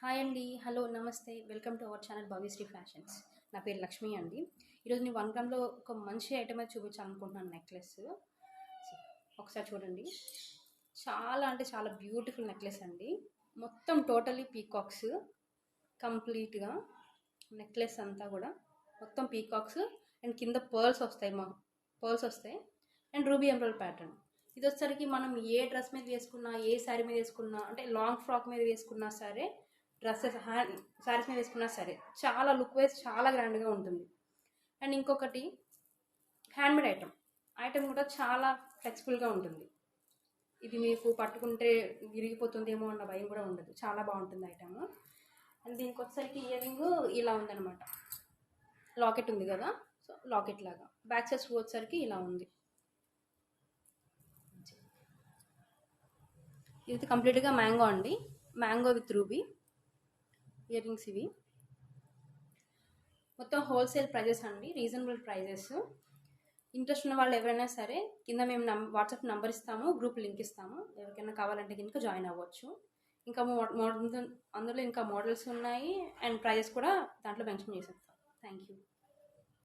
Hi అండి. Hello, నమస్తే. Welcome to our channel Bhavyasri fashions. నా పేరు లక్ష్మి అండి. ఈరోజు నేను 1 గ్రామ్‌లో ఒక మంచి ఐటమ్ అయితే చూపించాలనుకుంటున్నాను. నెక్లెస్ ఒకసారి చూడండి. చాలా అంటే చాలా బ్యూటిఫుల్ నెక్లెస్ అండి. మొత్తం టోటలీ పీకాక్స్, కంప్లీట్గా నెక్లెస్ అంతా కూడా మొత్తం పీకాక్స్ అండ్ కింద పర్ల్స్ వస్తాయి. పర్ల్స్ వస్తాయి అండ్ రూబీ ఎంబ్రాయిడరీ ప్యాటర్న్. ఇది వచ్చేసరికి మనం ఏ డ్రెస్ మీద వేసుకున్నా, ఏ శారీ మీద వేసుకున్నా, అంటే లాంగ్ ఫ్రాక్ మీద వేసుకున్నా సరే, డ్రెస్సెస్ శారీస్ మీద వేసుకున్నా సరే చాలా లుక్ వైజ్ చాలా గ్రాండ్గా ఉంటుంది. అండ్ ఇంకొకటి హ్యాండ్మేడ్ ఐటమ్ కూడా చాలా ఫ్లెక్సిబుల్గా ఉంటుంది. ఇది మీకు పట్టుకుంటే విరిగిపోతుందేమో అన్న భయం కూడా ఉండదు. చాలా బాగుంటుంది ఐటమ్. అండ్ దీనికి వచ్చేసరికి ఇయర్ రింగ్ ఇలా ఉందన్నమాట. లాకెట్ ఉంది కదా, సో లాకెట్ లాగా. బ్యాక్ సైడ్ స్క్రూ వచ్చేసరికి ఇలా ఉంది. ఇది కంప్లీట్గా మ్యాంగో అండి. Mango with ruby ear rings. ఇవి మొత్తం హోల్సేల్ ప్రైజెస్ అండి, రీజనబుల్ ప్రైజెస్. ఇంట్రెస్ట్ ఉన్న వాళ్ళు ఎవరైనా సరే కింద మేము వాట్సాప్ నెంబర్ ఇస్తాము, గ్రూప్ లింక్ ఇస్తాము. ఎవరికైనా కావాలంటే కనుక జాయిన్ అవ్వచ్చు. ఇంకా అందులో ఇంకా మోడల్స్ ఉన్నాయి అండ్ ప్రైజెస్ కూడా దాంట్లో మెన్షన్ చేసేస్తాం. Thank you.